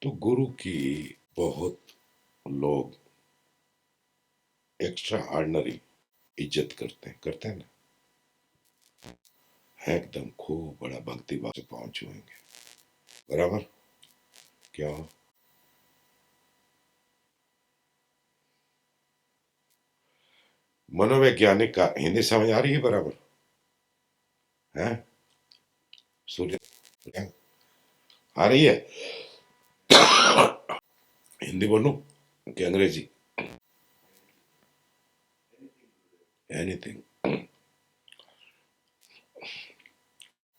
तो गुरु की बहुत लोग एक्स्ट्रा ऑर्डिनरी इज्जत करते हैं ना, है एकदम खूब बड़ा भक्ति भाव से पहुंचे होंगे। बराबर क्या? मनोवैज्ञानिक का हिंदी समझ आ रही है? बराबर है? सूर्य क्या आ रही है? हिंदी बोलूं कि अंग्रेजी? Anything,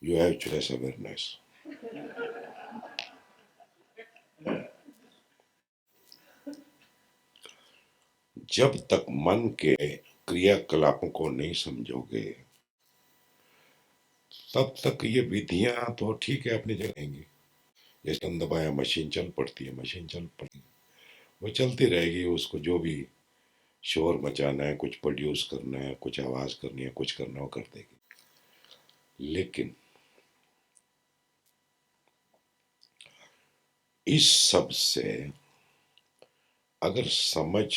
you have choice awareness. जब तक मन के क्रियाकलापों को नहीं समझोगे तब तक ये विधियां तो ठीक है, अपनी जगह रहेंगी। जैसे हम दबाया मशीन चल पड़ती है, मशीन चल पड़ती है, वो चलती रहेगी। उसको जो भी शोर मचाना है, कुछ प्रोड्यूस करना है, कुछ आवाज करनी है, कुछ करना है, वो कर देगी। लेकिन इस सब से अगर समझ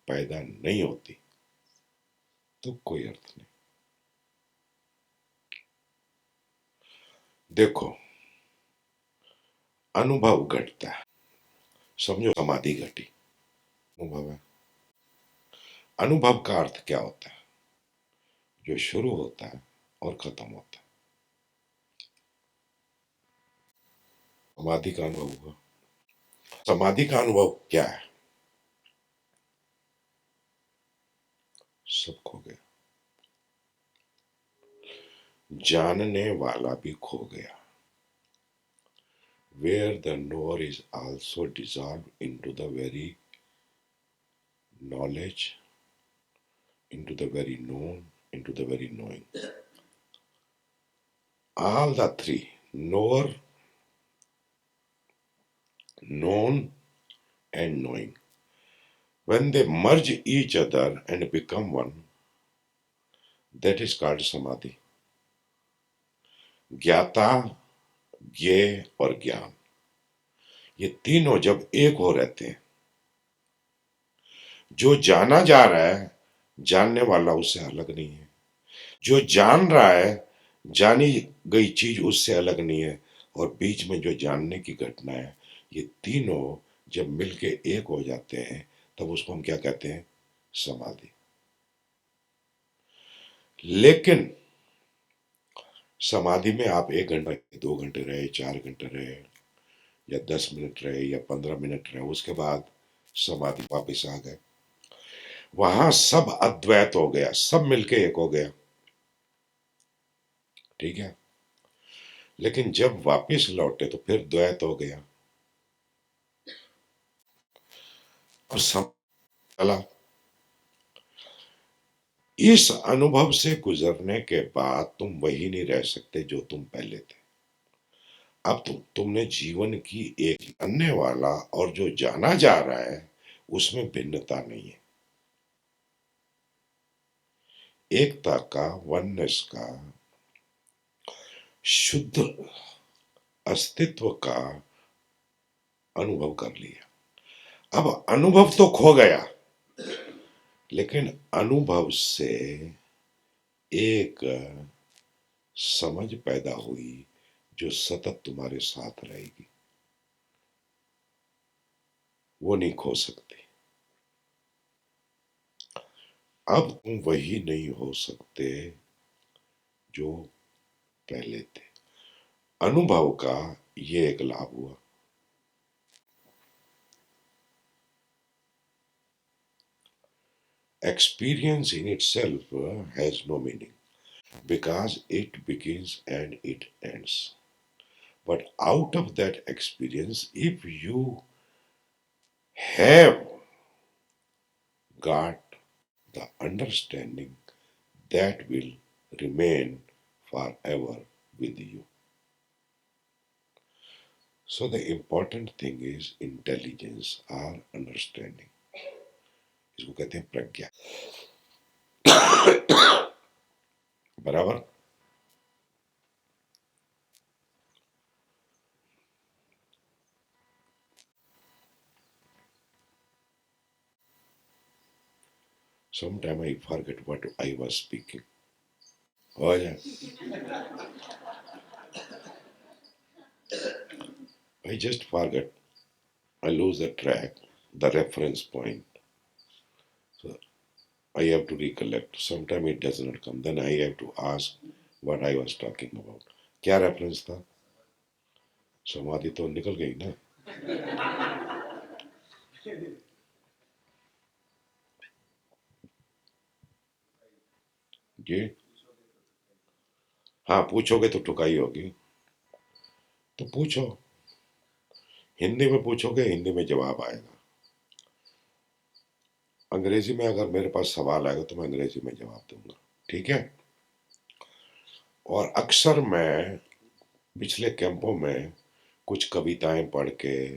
पैदा नहीं होती तो कोई अर्थ नहीं। देखो, अनुभव घटता है, समझो समाधि घटी, अनुभव है। अनुभव का अर्थ क्या होता है? जो शुरू होता है और खत्म होता है। समाधि का अनुभव हुआ। समाधि का अनुभव क्या है? सब खो गया, जानने वाला भी खो गया। Where the knower is also dissolved into the very knowledge, into the very known, into the very knowing. All the three, knower, known, and knowing, when they merge each other and become one, that is called samadhi. ज्ञाता, ज्ञेय और ज्ञान, ये तीनों जब एक हो रहते हैं, जो जाना जा रहा है जानने वाला उससे अलग नहीं है, जो जान रहा है जानी गई चीज उससे अलग नहीं है, और बीच में जो जानने की घटना है, ये तीनों जब मिलके एक हो जाते हैं तब उसको हम क्या कहते हैं? समाधि। लेकिन समाधि में आप 1 घंटा, 2 घंटे रहे, 4 घंटे रहे, या 10 मिनट रहे, या 15 मिनट रहे, उसके बाद समाधि वापस आ गए, वहां सब अद्वैत हो गया, सब मिलके एक हो गया। ठीक है, लेकिन जब वापस लौटे तो फिर द्वैत हो गया और सब चला। इस अनुभव से गुजरने के बाद तुम वही नहीं रह सकते जो तुम पहले थे। अब तुमने जीवन की एक जानने वाला और जो जाना जा रहा है उसमें भिन्नता नहीं है। एकता का, वननेस का, शुद्ध अस्तित्व का अनुभव कर लिया। अब अनुभव तो खो गया, लेकिन अनुभव से एक समझ पैदा हुई जो सतत तुम्हारे साथ रहेगी, वो नहीं खो सकती। अब तुम वही नहीं हो सकते जो पहले थे। अनुभव का ये एक लाभ हुआ। Experience in itself has no meaning because it begins and it ends. But out of that experience, if you have got the understanding, that will remain forever with you. So the important thing is intelligence or understanding. इसको कहते हैं प्रज्ञा। बराबर। Sometime I forget what I was speaking. Oh yeah, I just forget. I lose the track, the reference point. So I have to recollect. Sometime it does not come. Then I have to ask what I was talking about. क्या reference था? समाधि तो निकल गई ना. जी. हाँ, पूछोगे तो टुकाई होगी. तो पूछो. हिंदी में पूछोगे, हिंदी में जवाब आएगा. अंग्रेजी में अगर मेरे पास सवाल आएगा तो मैं अंग्रेजी में जवाब दूंगा. ठीक है. और अक्सर मैं पिछले कैंपों में कुछ कविताएं पढ़ के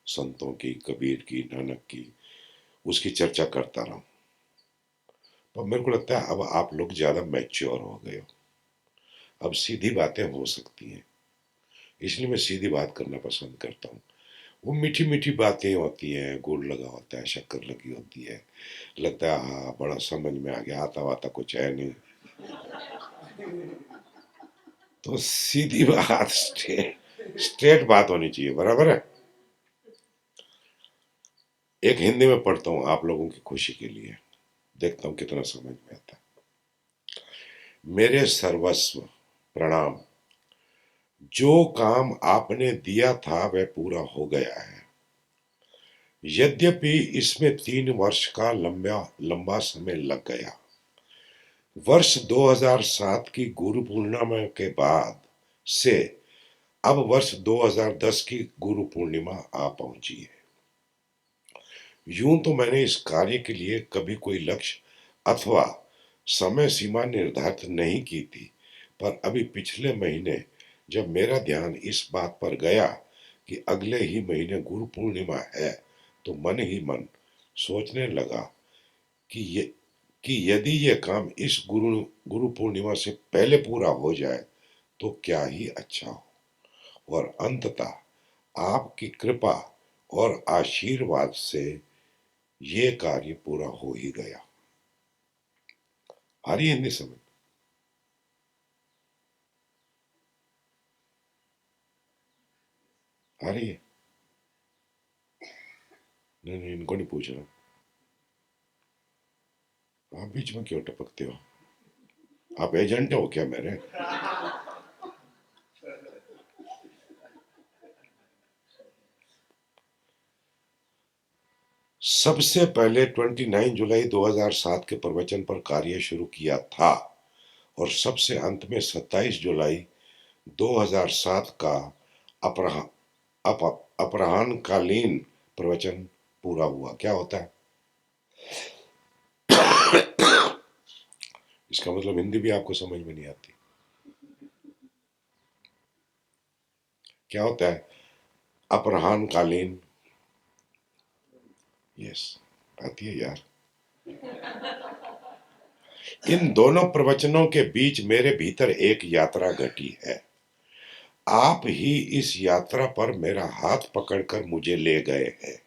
संतों की, कबीर की, नानक की, उसकी चर्चा करता रहा. पर मेरे को लगता है अब आप लोग ज्यादा मैच्योर हो गए हो. अब सीधी बातें हो सकती हैं. इसलिए मैं सीधी बात करना पसंद करता हूँ. वो मीठी मीठी बातें होती हैं, गुड़ लगा होता है, शक्कर लगी होती है, लगता है हाँ बड़ा समझ में आ गया, आता वाता कुछ है नहीं. तो सीधी बात, स्ट्रेट स्ट्रेट बात होनी चाहिए. बराबर है. एक हिंदी में पढ़ता हूँ आप लोगों की खुशी के लिए, देखता हूँ कितना समझ में आता है. मेरे सर्वस्व प्रणाम. जो काम आपने दिया था वह पूरा हो गया है. यद्यपि इसमें 3 वर्ष का लंबा लंबा समय लग गया. वर्ष 2007 की गुरु पूर्णिमा के बाद से अब वर्ष 2010 की गुरु पूर्णिमा आ पहुंची है. यूं तो मैंने इस कार्य के लिए कभी कोई लक्ष्य अथवा समय सीमा निर्धारित नहीं की थी, पर अभी पिछले महीने जब मेरा ध्यान इस बात पर गया कि अगले ही महीने गुरु पूर्णिमा है, तो मन ही मन सोचने लगा कि ये कि यदि ये काम इस गुरु पूर्णिमा से पहले पूरा हो जाए तो क्या ही अच्छा हो. और अंततः आपकी कृपा और आशीर्वाद से ये कार्य पूरा हो ही गया. आ रही है हिंदी समझ? आ रही है? नहीं नहीं, इनको नहीं पूछ रहा. आप बीच में क्यों टपकते हो? आप एजेंट हो क्या मेरे? सबसे पहले 29 जुलाई 2007 के प्रवचन पर कार्य शुरू किया था और सबसे अंत में 27 जुलाई 2007 का अपराह अपराह्नकालीन प्रवचन पूरा हुआ. क्या होता है इसका मतलब? हिंदी भी आपको समझ में नहीं आती. क्या होता है अपराह्नकालीन? यस, आती है यार. इन दोनों प्रवचनों के बीच मेरे भीतर एक यात्रा घटी है. आप ही इस यात्रा पर मेरा हाथ पकड़कर मुझे ले गए हैं.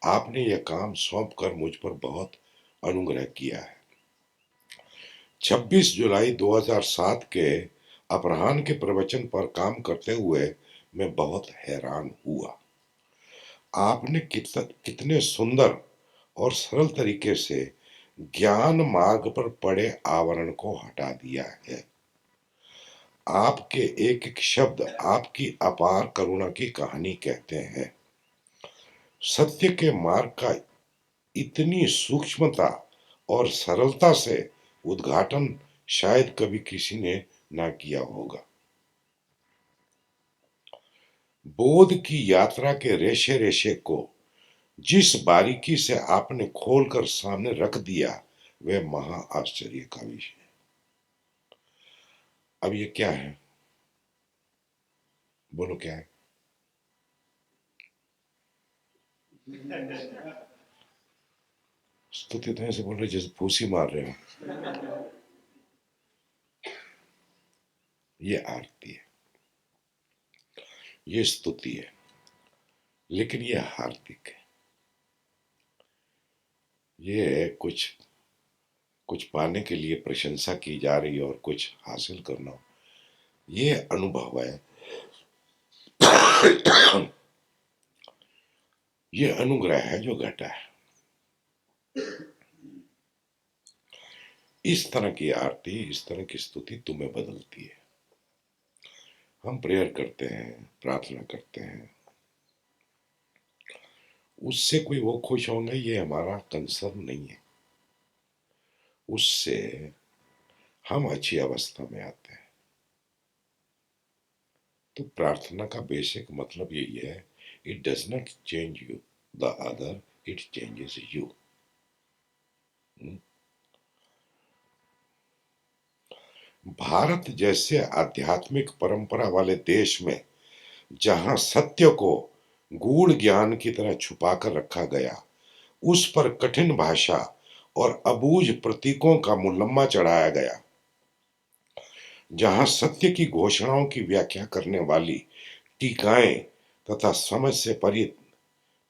आपने यह काम सौंप कर मुझ पर बहुत अनुग्रह किया है. 26 जुलाई 2007 के अपराह्न के प्रवचन पर काम करते हुए मैं बहुत हैरान हुआ. आपने कितने सुंदर और सरल तरीके से ज्ञान मार्ग पर पड़े आवरण को हटा दिया है. आपके एक एक शब्द आपकी अपार करुणा की कहानी कहते हैं. सत्य के मार्ग का इतनी सूक्ष्मता और सरलता से उद्घाटन शायद कभी किसी ने ना किया होगा. बोध की यात्रा के रेशे रेशे को जिस बारीकी से आपने खोलकर सामने रख दिया, वह महा आश्चर्य का विषय है. अब ये क्या है? बोलो क्या है? स्तुति तो ऐसे बोल रहे जैसे फूसी मार रहे हो. ये आरती है, ये स्तुति है, लेकिन ये हार्दिक है. ये कुछ कुछ पाने के लिए प्रशंसा की जा रही है और कुछ हासिल करना, ये अनुभव है, ये अनुग्रह है जो घटा है। इस तरह की आरती, इस तरह की स्तुति तुम्हें बदलती है। हम प्रेयर करते हैं, प्रार्थना करते हैं, उससे कोई वो खुश होंगे ये हमारा कंसर्न नहीं है। उससे हम अच्छी अवस्था में आते हैं। तो प्रार्थना का बेसिक मतलब यही है, it does not change you the other, it changes you. Bharat जैसे आध्यात्मिक परंपरा वाले देश में जहां सत्य को गूढ़ ज्ञान की तरह छुपा कर रखा गया, उस पर कठिन भाषा और अबूझ प्रतीकों का मुलम्मा चढ़ाया गया, जहां सत्य की घोषणाओं की व्याख्या करने वाली टीकाएं तथा समझ से परे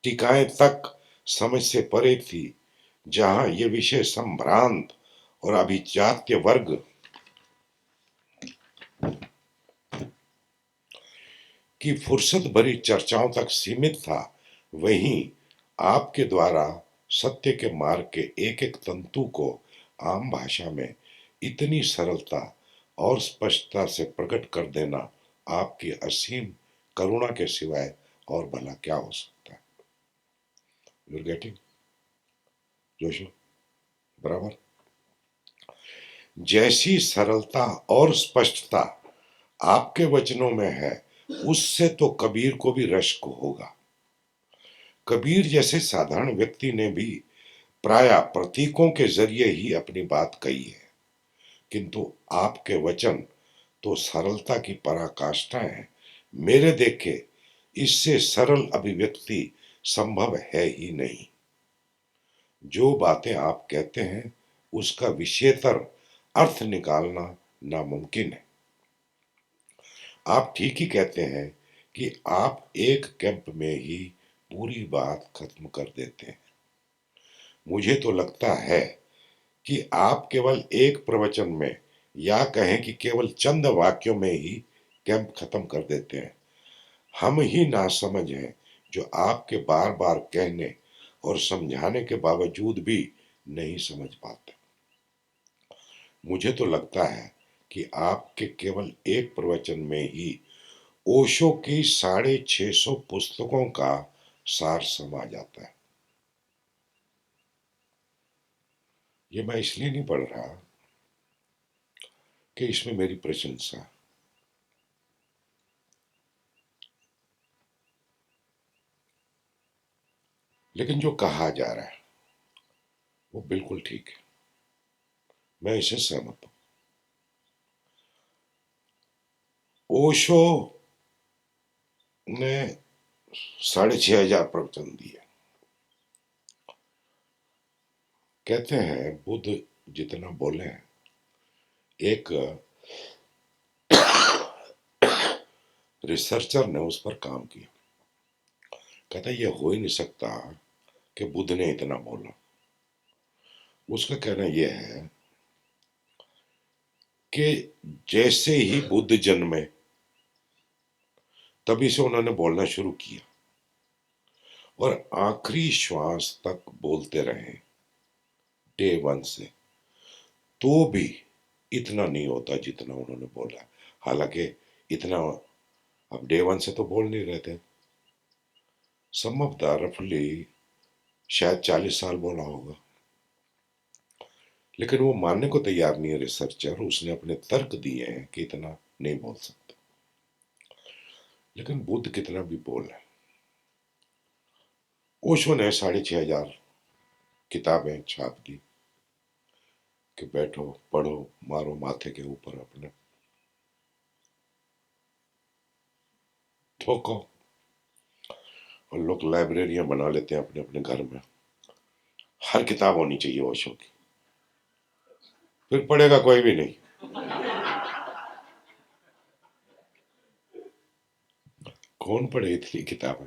टीकाएं तक समझ से परे थी, जहां ये विषय संभ्रांत और अभिजात्य वर्ग की फुर्सत भरी चर्चाओं तक सीमित था, वहीं आपके द्वारा सत्य के मार्ग के एक एक तंतु को आम भाषा में इतनी सरलता और स्पष्टता से प्रकट कर देना आपकी असीम करुणा के सिवाय और भला क्या हो सकता है। यू गेटिंग जोशो? बराबर। जैसी सरलता और स्पष्टता आपके वचनों में है, उससे तो कबीर को भी रश्क होगा। कबीर जैसे साधारण व्यक्ति ने भी प्राय प्रतीकों के जरिए ही अपनी बात कही है, किंतु आपके वचन तो सरलता की पराकाष्ठा है। मेरे देखे इससे सरल अभिव्यक्ति संभव है ही नहीं। जो बातें आप कहते हैं उसका विषयतर अर्थ निकालना नामुमकिन है। आप ठीक ही कहते हैं कि आप एक कैंप में ही पूरी बात खत्म कर देते हैं। मुझे तो लगता है कि आप केवल एक प्रवचन में, या कहें कि केवल चंद वाक्यों में ही कैंप खत्म कर देते हैं। हम ही नासमझ हैं जो आपके बार बार कहने और समझाने के बावजूद भी नहीं समझ पाते। मुझे तो लगता है कि आपके केवल एक प्रवचन में ही ओशो की 650 पुस्तकों का सार समा जाता है। ये मैं इसलिए नहीं पढ़ रहा कि इसमें मेरी प्रशंसा, लेकिन जो कहा जा रहा है वो बिल्कुल ठीक है, मैं इससे सहमत हूं। ओशो ने 6,500 प्रवचन दिए। कहते हैं बुद्ध जितना बोले हैं, एक रिसर्चर ने उस पर काम किया। कहता ये हो ही नहीं सकता कि बुद्ध ने इतना बोला। उसका कहना यह है कि जैसे ही बुद्ध जन्मे तभी से उन्होंने बोलना शुरू किया और आखिरी श्वास तक बोलते रहे, डे वन से। तो भी इतना नहीं होता जितना उन्होंने बोला। हालांकि इतना अब डे वन से तो बोल नहीं रहे थे, संभवतः रफली शायद 40 साल बोला होगा, लेकिन वो मानने को तैयार नहीं है रिसर्चर। उसने अपने तर्क दिए हैं कि इतना नहीं बोल सकते। लेकिन बुद्ध कितना भी बोले, ओशो ने 6,500 किताबें छाप दी कि बैठो पढ़ो, मारो माथे के ऊपर अपने, ठोको। और लोग लाइब्रेरियां बना लेते हैं अपने अपने घर में। हर किताब होनी चाहिए ओशो की, फिर पढ़ेगा कोई भी नहीं। कौन पढ़े इतनी किताबें?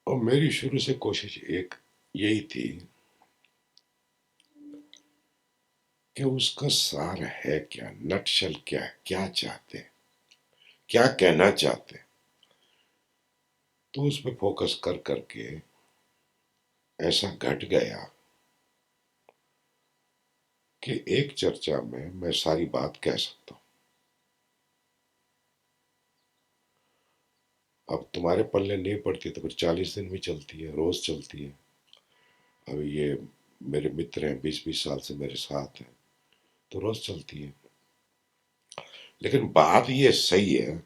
और मेरी शुरू से कोशिश एक यही थी कि उसका सार है क्या, नटशल क्या है, क्या चाहते हैं, क्या कहना चाहते हैं। तो उस पर फोकस कर करके ऐसा घट गया कि एक चर्चा में मैं सारी बात कह सकता हूं। अब तुम्हारे पल्ले नहीं पड़ती तो फिर 40 दिन भी चलती है, रोज चलती है। अब ये मेरे मित्र हैं, 20-20 साल से मेरे साथ हैं, तो रोज चलती है। लेकिन बात ये सही है,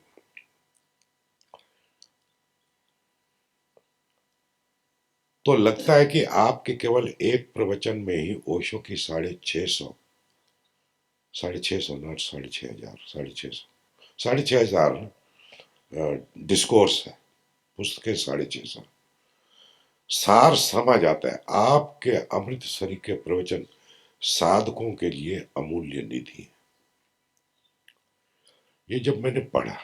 तो लगता है कि आपके केवल एक प्रवचन में ही ओशो की 650, 650 नॉट 6500, 650, 6500 डिस्कोर्स है, पुस्तकें 650। सार समझ आता है। आपके अमृतसरी के प्रवचन साधकों के लिए अमूल्य निधि है। ये जब मैंने पढ़ा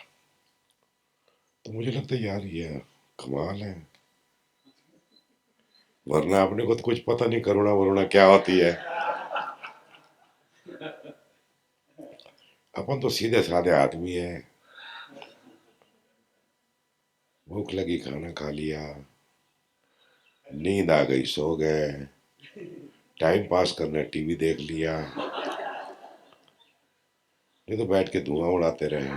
तो मुझे लगता है यार ये कमाल है, वरना अपने को तो कुछ पता नहीं करुणा वरुणा क्या होती है। अपन तो सीधे साधे आदमी है, भूख लगी खाना खा लिया, नींद आ गई सो गए, टाइम पास करने टीवी देख लिया, नहीं तो बैठ के धुआं उड़ाते रहे।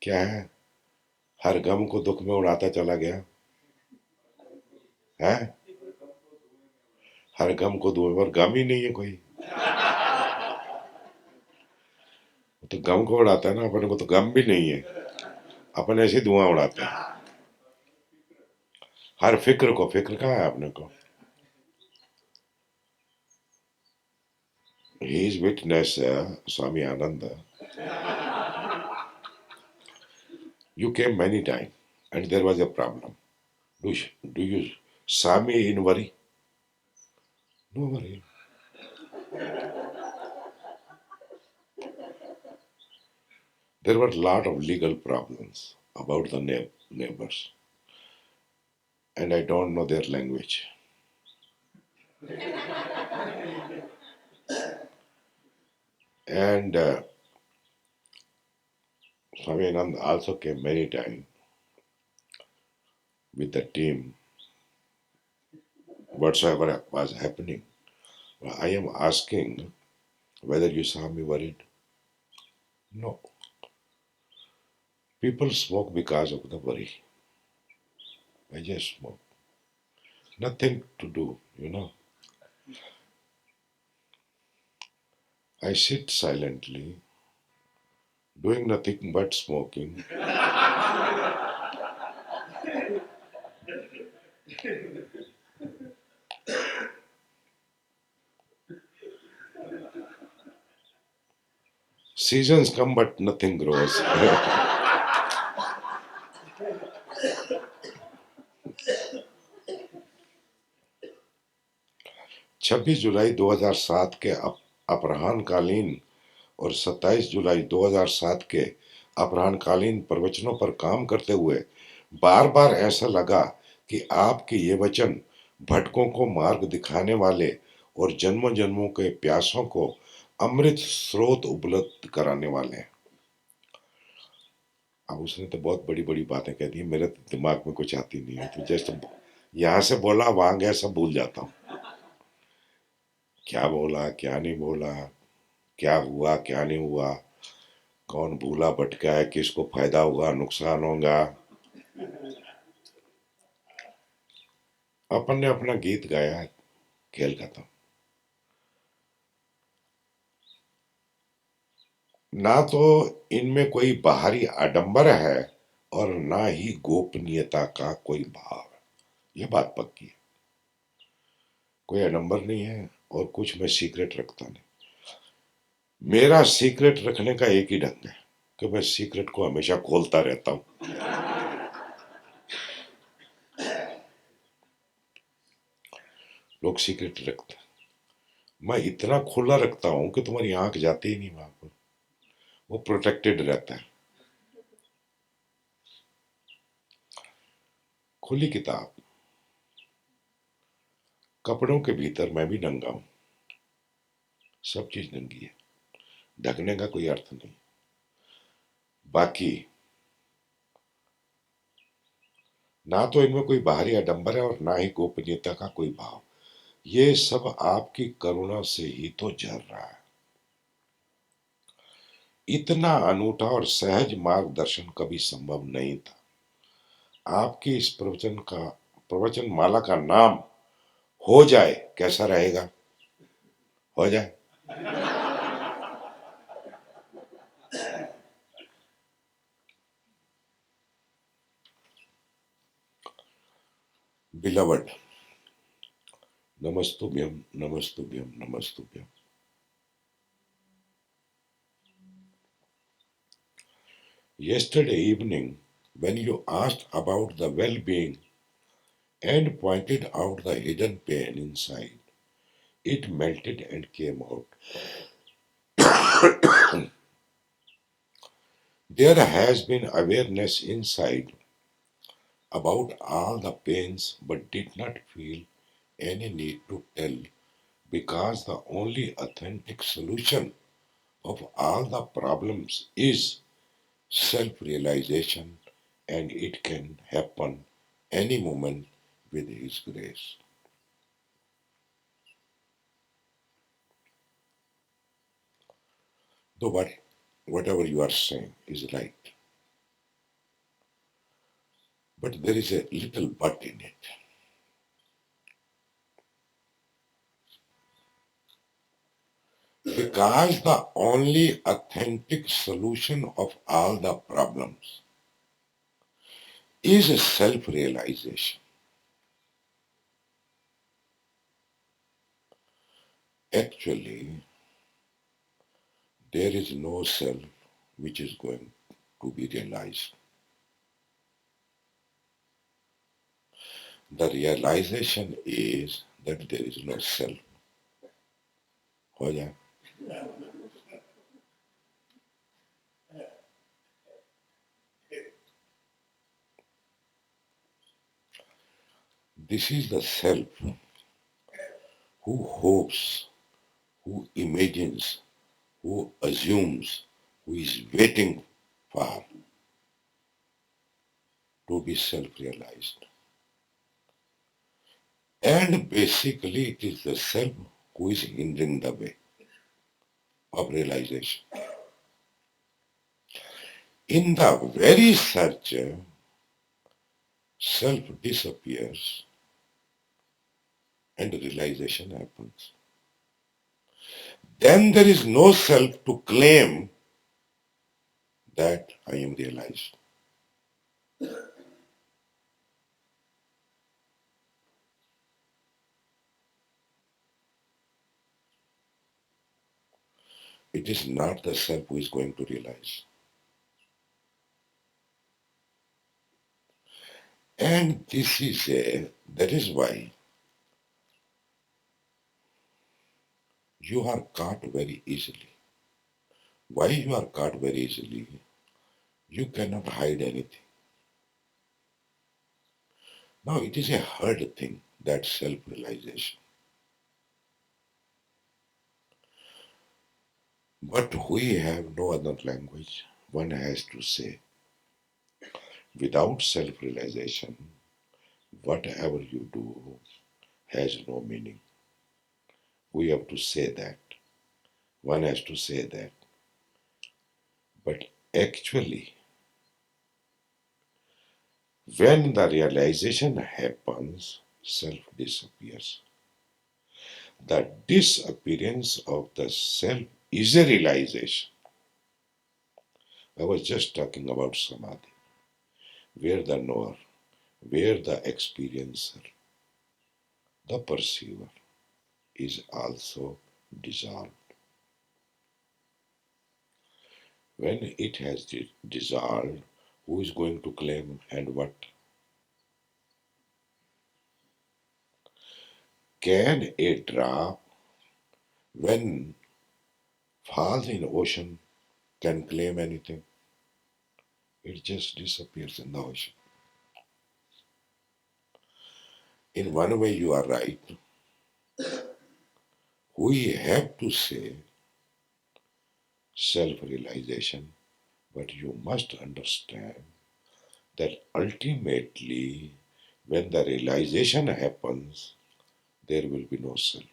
क्या है, हर गम को दुख में उड़ाता चला गया है। हर गम को धुएं, पर गम ही नहीं है कोई, तो गम को उड़ाता है ना, अपने को तो गम भी नहीं है, अपन ऐसे धुआं उड़ाते हैं। हर फिक्र को, फिक्र कहाँ है अपने को। His witness, Swami Ananda, you came many times and there was a problem. Do you saw me in worry? No worry. There were a lot of legal problems about the neighbors, and I don't know their language. And Swami Ananda also came many times with the team, whatsoever was happening. I am asking whether you saw me worried. No. People smoke because of the worry. I just smoke. Nothing to do. I sit silently, doing nothing but smoking. Seasons come, but nothing grows. 26 जुलाई 2007 के अपराह्नकालीन और 27 जुलाई 2007 के अपराह्नकालीन प्रवचनों पर काम करते हुए बार बार ऐसा लगा कि आपके ये वचन भटकों को मार्ग दिखाने वाले और जन्मों जन्मों के प्यासों को अमृत स्रोत उपलब्ध कराने वाले हैं। अब उसने तो बहुत बड़ी बड़ी बातें कह दी, मेरे तो दिमाग में कुछ आती नहीं है, तो जैसे यहाँ से बोला वहां गया सब भूल जाता हूँ, क्या बोला क्या नहीं बोला, क्या हुआ क्या नहीं हुआ, कौन भूला भटका है, किसको फायदा होगा नुकसान होगा। अपन ने अपना गीत गाया, खेल खत्म। ना तो इनमें कोई बाहरी आडंबर है और ना ही गोपनीयता का कोई भाव है, ये बात पक्की है। कोई आडंबर नहीं है और कुछ मैं सीक्रेट रखता नहीं। मेरा सीक्रेट रखने का एक ही ढंग है कि मैं सीक्रेट को हमेशा खोलता रहता हूं। लोग सीक्रेट रखते हैं, मैं इतना खुला रखता हूं कि तुम्हारी आंख जाती ही नहीं वहां पर, वो प्रोटेक्टेड रहता है। खुली किताब, कपड़ों के भीतर मैं भी नंगा हूं, सब चीज नंगी है, ढकने का कोई अर्थ नहीं। बाकी ना तो इनमें कोई बाहरी आडंबर है और ना ही गोपनीयता का कोई भाव। ये सब आपकी करुणा से ही तो झर रहा है। इतना अनूठा और सहज मार्गदर्शन कभी संभव नहीं था। आपकी इस प्रवचन माला का नाम हो जाए, कैसा रहेगा? हो जाए। Beloved, नमस्तुभ्यम नमस्तुभ्यम नमस्तुभ्यम। Yesterday evening, when you asked about the well being and pointed out the hidden pain inside, it melted and came out. There has been awareness inside about all the pains, but did not feel any need to tell, because the only authentic solution of all the problems is self realization, and it can happen any moment with His grace. Though whatever you are saying is right, but there is a little but in it. Because the only authentic solution of all the problems is self realization. Actually, there is no self which is going to be realized. The realization is that there is no self. हो जाए? This is the self who hopes, who imagines, who assumes, who is waiting for to be self realized. And basically, it is the self who is hindering the way of realization. In the very search, self disappears and realization happens. Then there is no self to claim that I am realized. It is not the self who is going to realize. And that is why you are caught very easily. Why you are caught very easily? You cannot hide anything. Now it is a hard thing, that self-realization. But we have no other language. One has to say, without self-realization, whatever you do has no meaning. We have to say that. One has to say that. But actually, when the realization happens, self disappears. The disappearance of the self is a realization. I was just talking about samadhi, where the knower, where the experiencer, the perceiver is also dissolved. When it has dissolved, who is going to claim and what? Can a drop, when falls in ocean, can claim anything? It just disappears in the ocean. In one way, you are right. We have to say self-realization, but you must understand that ultimately, when the realization happens, there will be no self.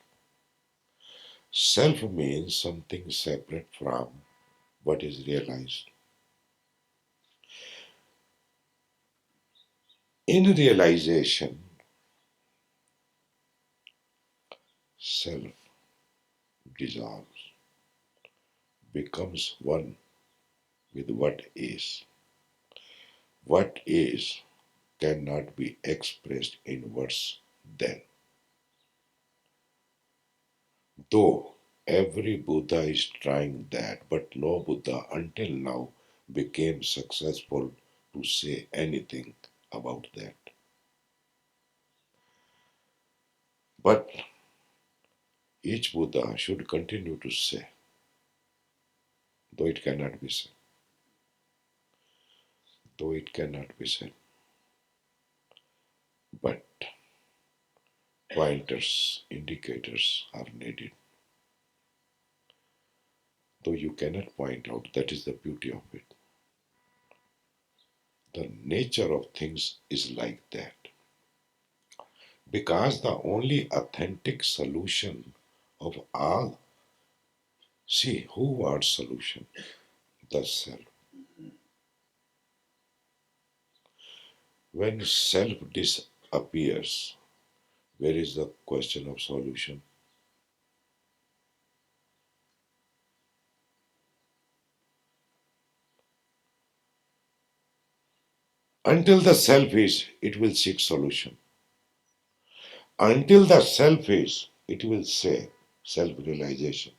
Self means something separate from what is realized. In realization, self dissolves, becomes one with what is. What is cannot be expressed in words then. Though every Buddha is trying that, but no Buddha until now became successful to say anything about that. But each Buddha should continue to say, though it cannot be said, though it cannot be said. But pointers, indicators are needed. Though you cannot point out, that is the beauty of it. The nature of things is like that. Because the only authentic solution of all, see, who wants solution? The self. When self disappears, where is the question of solution? Until the self is, it will seek solution. Until the self is, it will say self-realization.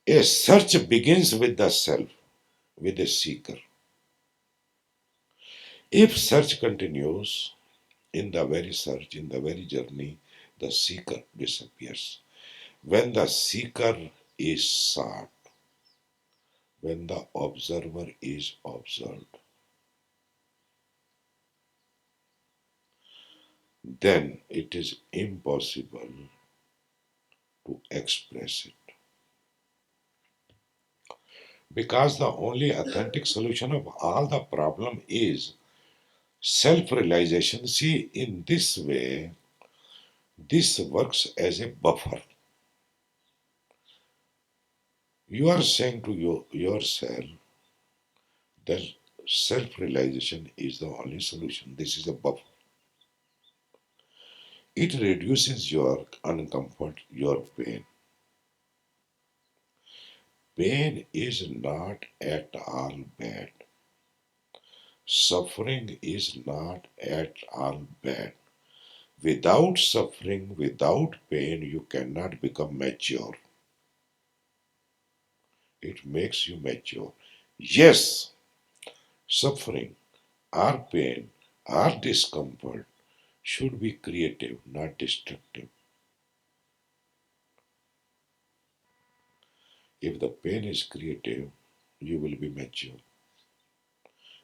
A search begins with the self, with a seeker. If search continues, in the very search, in the very journey, the seeker disappears. When the seeker is sought, when the observer is observed, then it is impossible to express it. Because the only authentic solution of all the problem is self-realization. See, in this way, this works as a buffer. You are saying to yourself that self-realization is the only solution. This is a buffer. It reduces your uncomfort, your pain. Pain is not at all bad. Suffering is not at all bad. Without suffering, without pain, you cannot become mature. It makes you mature. Yes, suffering or pain or discomfort should be creative, not destructive. If the pain is creative, you will be mature.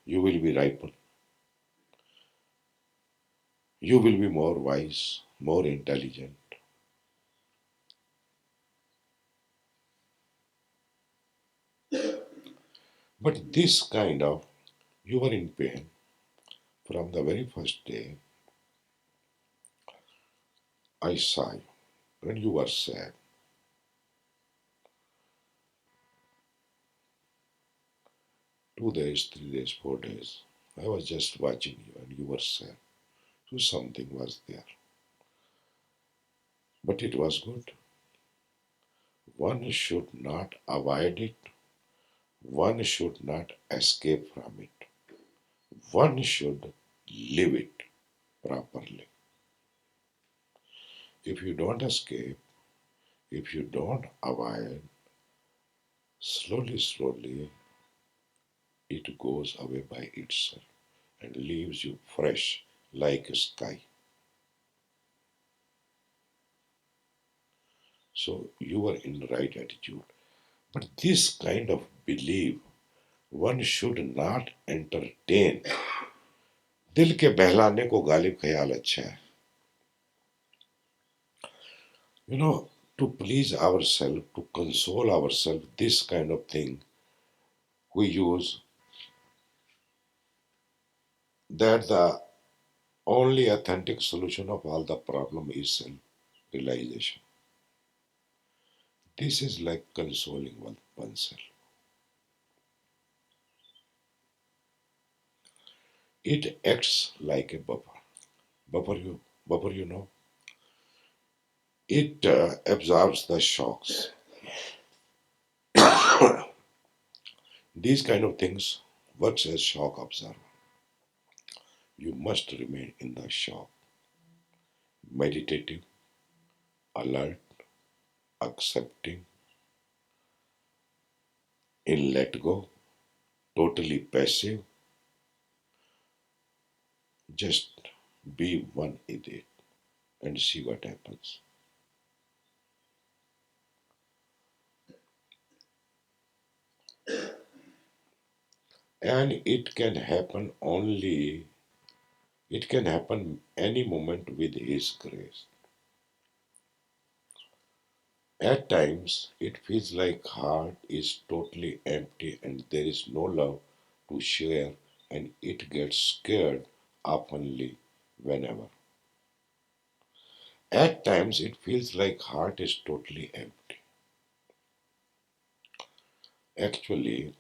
You will be riper. You will be more wise, more intelligent. But this kind of, you were in pain from the very first day. I saw you when you were sad. 2 days, 3 days, 4 days. I was just watching you and you were sad. So something was there. But it was good. One should not avoid it. One should not escape from it. One should live it properly. If you don't escape, if you don't avoid, slowly, slowly, it goes away by itself and leaves you fresh like a sky. So you are in the right attitude. But this kind of belief one should not entertain. दिल के बहलाने को गालिब ख्याल अच्छा है. You know, to please ourselves, to console ourselves, this kind of thing we use, that the only authentic solution of all the problem is self-realization. This is like consoling oneself. It acts like a buffer. Buffer, you know, it absorbs the shocks. These kind of things works as shock absorber. You must remain in the shock, meditative, alert, accepting, in let go, totally passive, just be one with it and see what happens. And it can happen any moment with His grace. At times, it feels like heart is totally empty and there is no love to share, and it gets scared openly whenever. At times, it feels like heart is totally empty. Actually,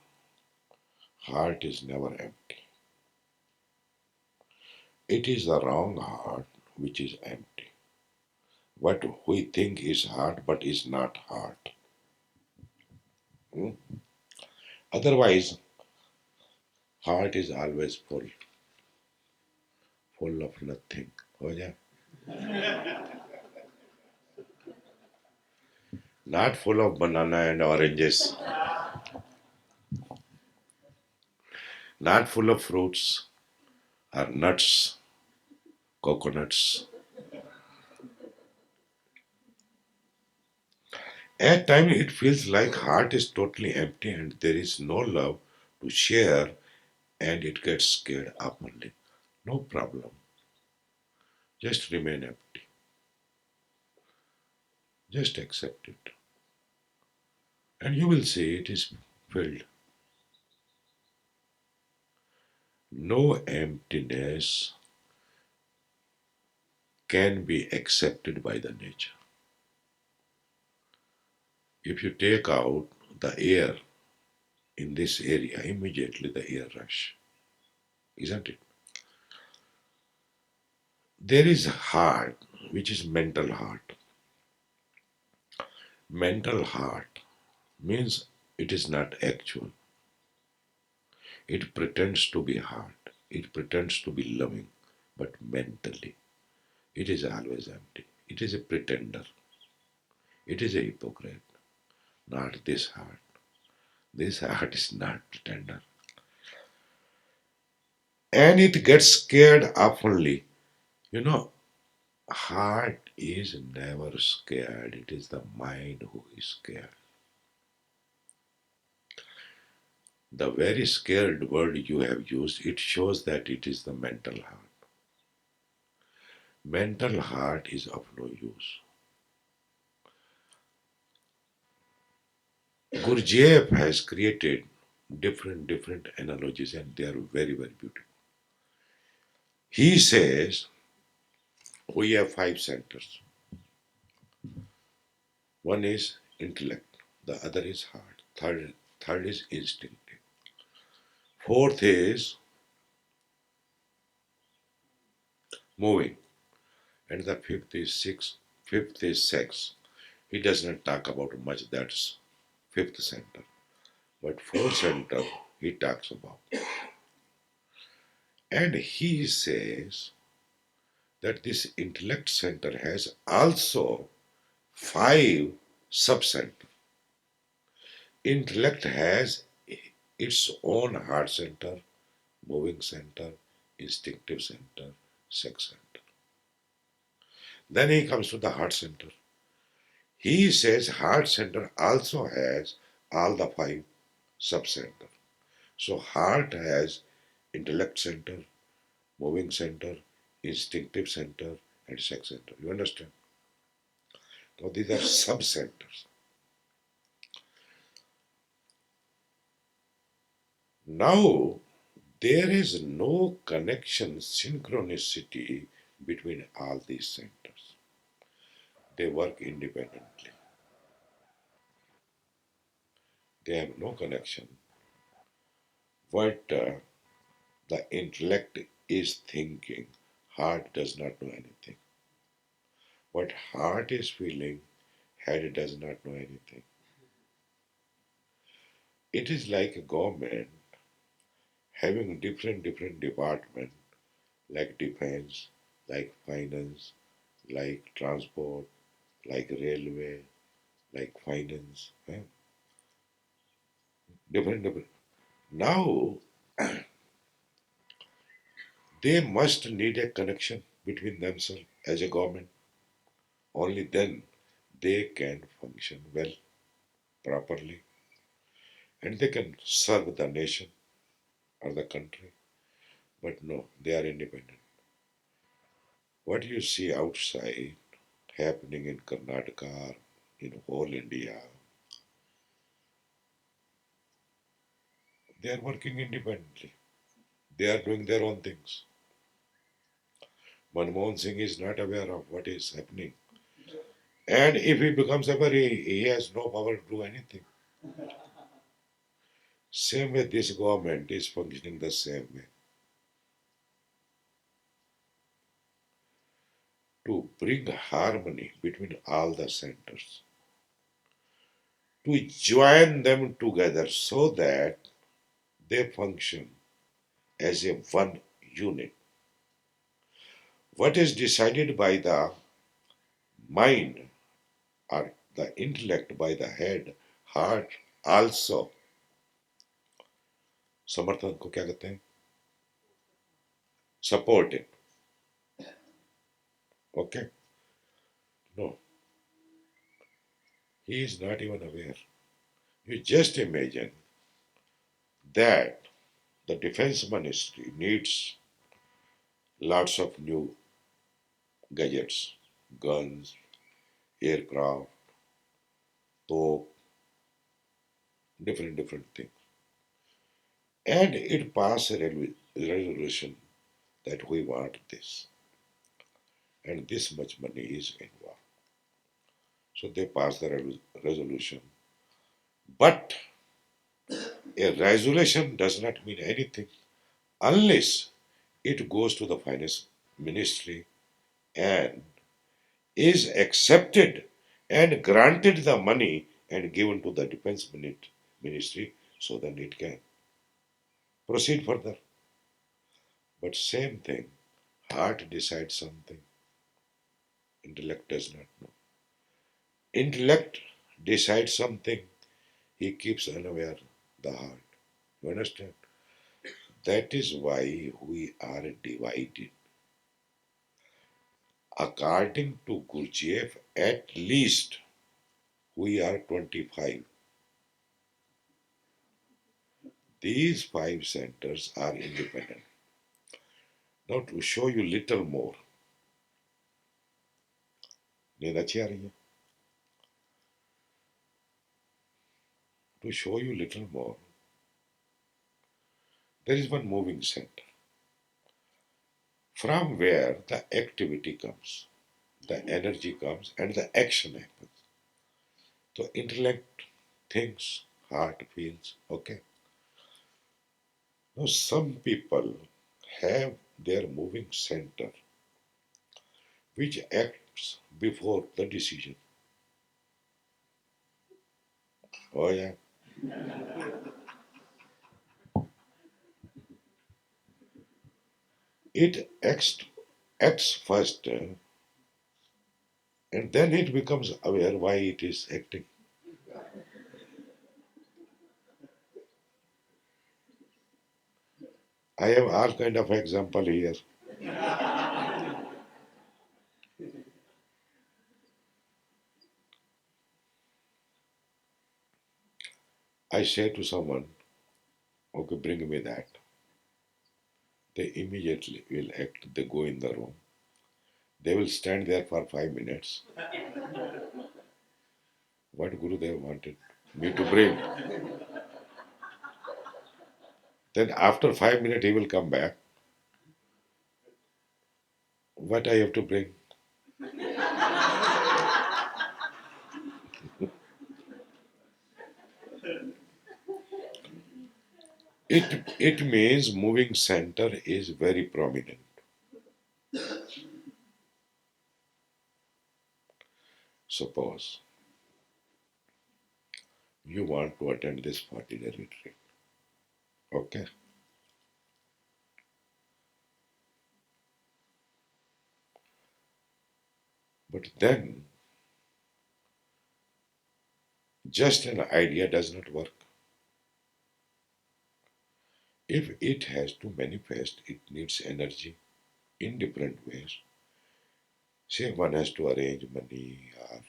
heart is never empty. It is the wrong heart which is empty. What we think is heart but is not heart. Hmm? Otherwise, heart is always full of nothing. Oh yeah. Not full of banana and oranges, not full of fruits or nuts, coconuts. At times it feels like heart is totally empty and there is no love to share, and it gets scared openly. No problem. Just remain empty. Just accept it. And you will see it is filled. No emptiness can be accepted by the nature. If you take out the air in this area, immediately the air rush, isn't it? There is heart, which is mental heart. Mental heart means it is not actual. It pretends to be heart. It pretends to be loving, but mentally it is always empty. It is a pretender. It is a hypocrite. Not this heart. This heart is not pretender. And it gets scared oftenly. You know, heart is never scared. It is the mind who is scared. The very scared word you have used, it shows that it is the mental heart. Mental heart is of no use. Gurdjieff has created different analogies and they are very beautiful. He says we have five centers. One is intellect, the other is heart, third is instinctive, fourth is moving, and the fifth is sex. He does not talk about much, that's fifth center. But fourth center he talks about. And he says that this intellect center has also five subcenter. Intellect has its own heart center, moving center, instinctive center, sex center. Then he comes to the heart center. He says heart center also has all the five subcenter. So heart has intellect center, moving center, instinctive center, and sex center. You understand? Now these are sub-centers. Now there is no connection, synchronicity between all these centers. They work independently. They have no connection. What the intellect is thinking, heart does not know anything. What heart is feeling, head does not know anything. It is like a government having different departments like defense, like finance, like transport, like railway, like finance. Different. Now they must need a connection between themselves as a government. Only then they can function well, properly, and they can serve the nation or the country. But no, they are independent. What you see outside happening in Karnataka, in whole India, they are working independently. They are doing their own things. Manmohan Singh is not aware of what is happening. And if he becomes aware, he has no power to do anything. Same way this government is functioning the same way. To bring harmony between all the centers, to join them together so that they function as a one unit. What is decided by the mind or the intellect by the head, heart also. समर्थन को क्या कहते हैं? Support it. Okay? No, he is not even aware. You just imagine that the defense ministry needs lots of new gadgets, guns, aircraft, top, different things. And it passed a resolution that we want this. And this much money is involved. So they passed the resolution. But a resolution does not mean anything unless it goes to the finance ministry and is accepted and granted the money and given to the defense ministry so then it can proceed further. But same thing, heart decides something, intellect does not know. Intellect decides something, he keeps unaware the heart. You understand? That is why we are divided. According to Gurdjieff, at least we are 25. These five centers are independent. Now to show you little more, नींद अच्छी आ रही है? To show you little more, there is one moving center from where the activity comes, the energy comes, and the action happens. So intellect thinks, heart feels, okay. Now some people have their moving center which acts before the decision. Oh yeah. It acts first and then it becomes aware why it is acting. I have all kind of example here. I say to someone, okay, bring me that. They immediately will act. They go in the room. They will stand there for 5 minutes. what Gurudev wanted me to bring. Then after 5 minutes he will come back. What I have to bring? It means moving center is very prominent. Suppose you want to attend this 40-day retreat. Okay. But then just an idea does not work. If it has to manifest, it needs energy in different ways. Say one has to arrange money or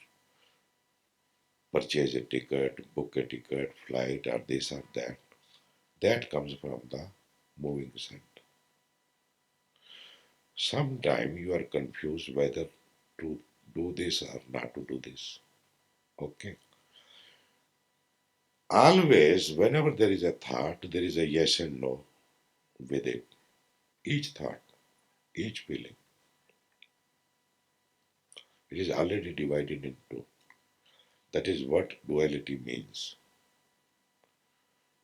purchase a ticket, book a ticket, flight or this or that. That comes from the moving center. Sometimes you are confused whether to do this or not to do this. Okay. Always, whenever there is a thought, there is a yes and no with it. Each thought, each feeling, it is already divided into. That is what duality means.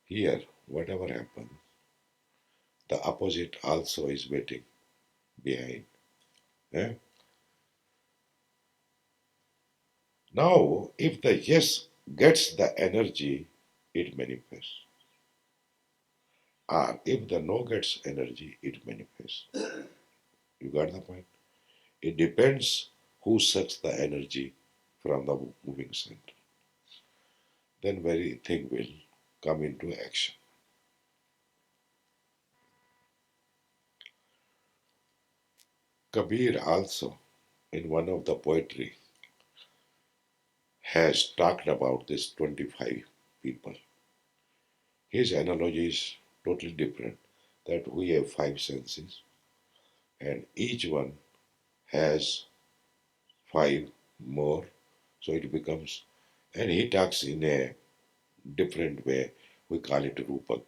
Here, whatever happens, the opposite also is waiting behind. Eh? Now, if the yes gets the energy, it manifests. Or if the no gets energy, it manifests. You got the point? It depends who sucks the energy from the moving center. Then very thing will come into action. Kabir also, in one of the poetry, has talked about this 25 people. His analogy is totally different. That we have five senses, and each one has five more, so it becomes. And he talks in a different way. We call it rupak.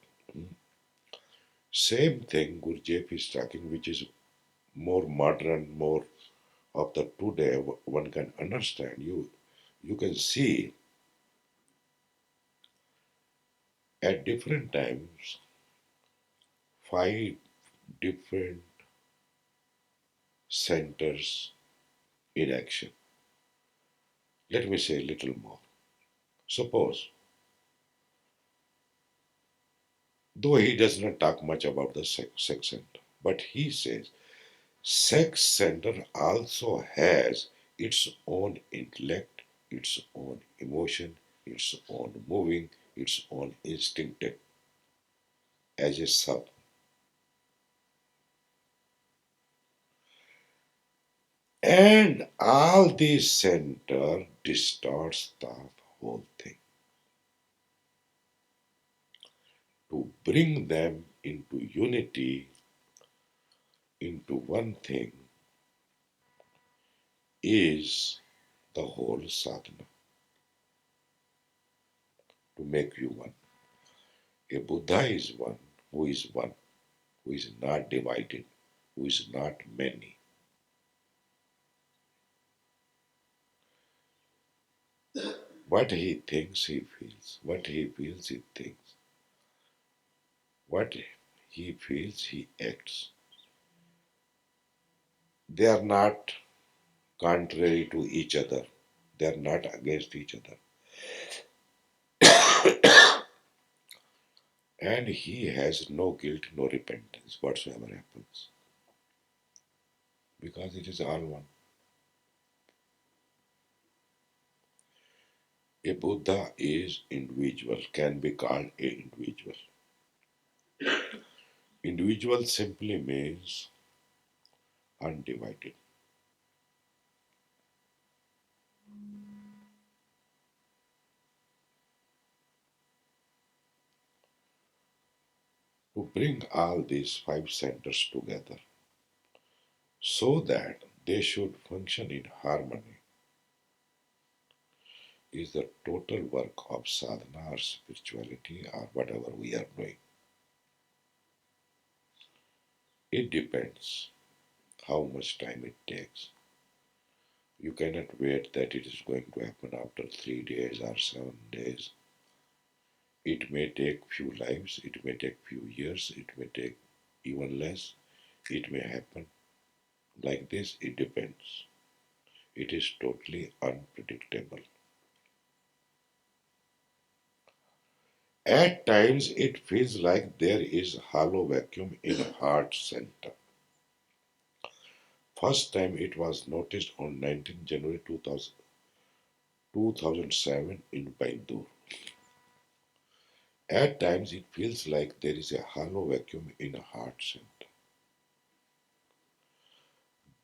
Same thing Gurdjieff is talking, which is more modern, more of the today. One can understand. You can see at different times five different centers in action. Let me say a little more. Suppose, though he does not talk much about the sex center, but he says sex center also has its own intellect, its own emotion, its own moving, its own instinctive as a sub. And all these center distorts the whole thing. To bring them into unity, into one thing, is the whole sadhana to make you one. A Buddha is one, who is not divided, who is not many. What he thinks, he feels. What he feels, he thinks. What he feels, he acts. They are not contrary to each other. They are not against each other. And he has no guilt, no repentance whatsoever happens. Because it is all one. A Buddha is individual, can be called a individual. Individual simply means undivided. To bring all these five centers together so that they should function in harmony. is the total work of sadhana or spirituality or whatever we are doing. It depends how much time it takes. You cannot wait that it is going to happen after 3 days or 7 days. It may take few lives, it may take few years, it may take even less. It may happen like this, it depends. It is totally unpredictable. At times it feels like there is hollow vacuum in heart center. First time it was noticed on 19 January 2007 in Bangalore. At times it feels like there is a hollow vacuum in a heart center.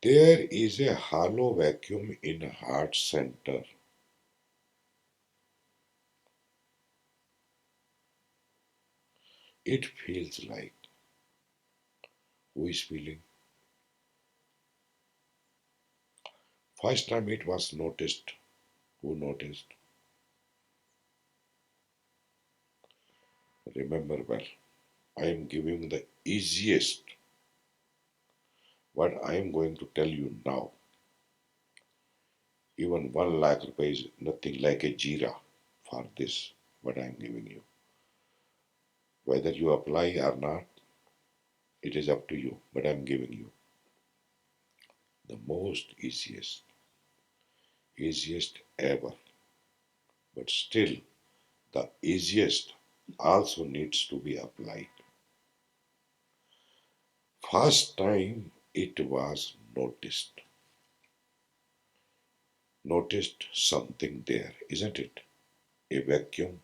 There is a hollow vacuum in a heart center. It feels like, who is feeling? First time it was noticed. Who noticed? Remember well. I am giving the easiest. What I am going to tell you now. Even 1 lakh rupees is nothing like a jira for this. What I am giving you. Whether you apply or not, it is up to you. But I am giving you the most easiest ever. But still, the easiest also needs to be applied. First time it was noticed. Noticed something there, isn't it? A vacuum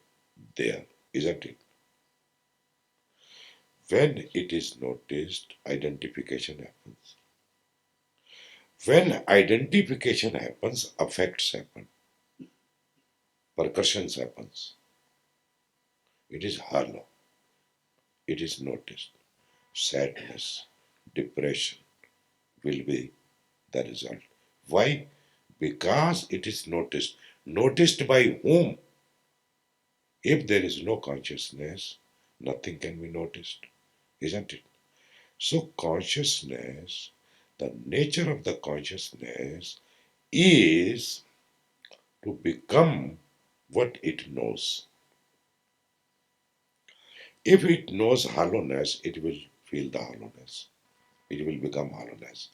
there, isn't it? When it is noticed, identification happens. When identification happens, affects happen, percussions happens. It is hollow. It is noticed. Sadness, depression will be the result. Why? Because it is noticed. Noticed by whom? If there is no consciousness, nothing can be noticed, isn't it? So, consciousness, the nature of the consciousness is to become what it knows. If it knows hollowness, it will feel the hollowness. It will become hollowness.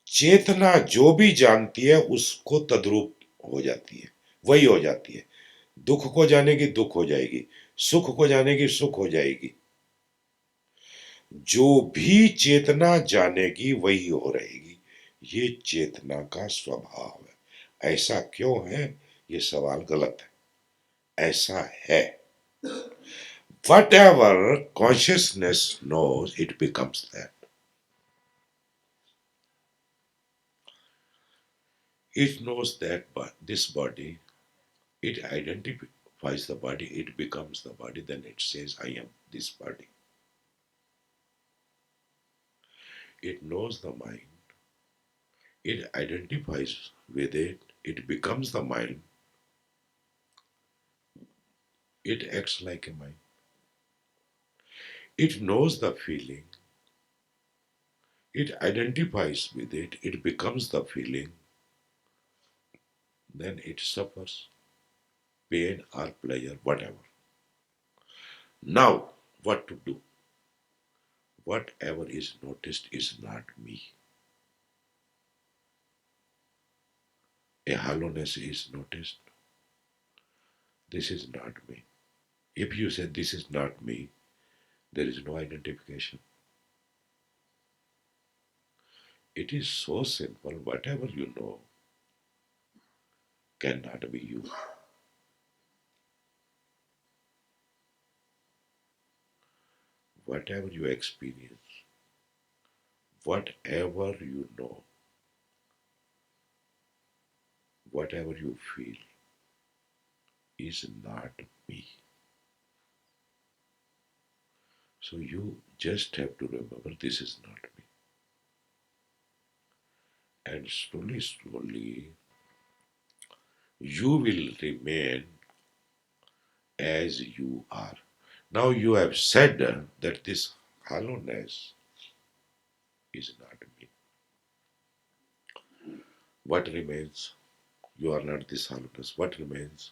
चेतना जो भी जानती है उसको तद्रूप हो जाती है, वही हो जाती है। दुख को जानेगी दुख हो जाएगी, सुख को जानेगी सुख हो जाएगी। जो भी चेतना जानेगी वही हो रहेगी। ये चेतना का स्वभाव है। ऐसा क्यों है? ये सवाल गलत है। ऐसा है। Whatever consciousness knows, it becomes that. It knows that this body, it identifies the body, it becomes the body, then it says, I am this body. It knows the mind, it identifies with it, it becomes the mind, it acts like a mind. It knows the feeling, it identifies with it, it becomes the feeling, then it suffers pain or pleasure, whatever. Now, what to do? Whatever is noticed is not me. A hollowness is noticed. This is not me. If you say this is not me, there is no identification. It is so simple. Whatever you know cannot be you. Whatever you experience, whatever you know, whatever you feel is not me. So you just have to remember this is not me. And slowly, you will remain as you are. Now you have said that this hollowness is not me. What remains? You are not this hollowness. What remains?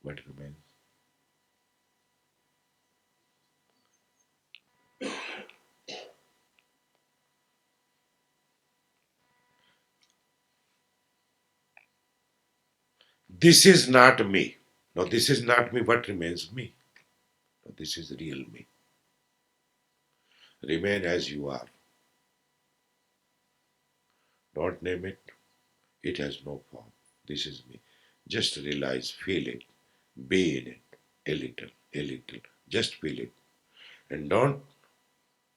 What remains? This is not me. No, this is not me. What remains? Me. No, this is real me. Remain as you are. Don't name it. It has no form. This is me. Just realize, feel it, be in it. A little, a little. Just feel it. And don't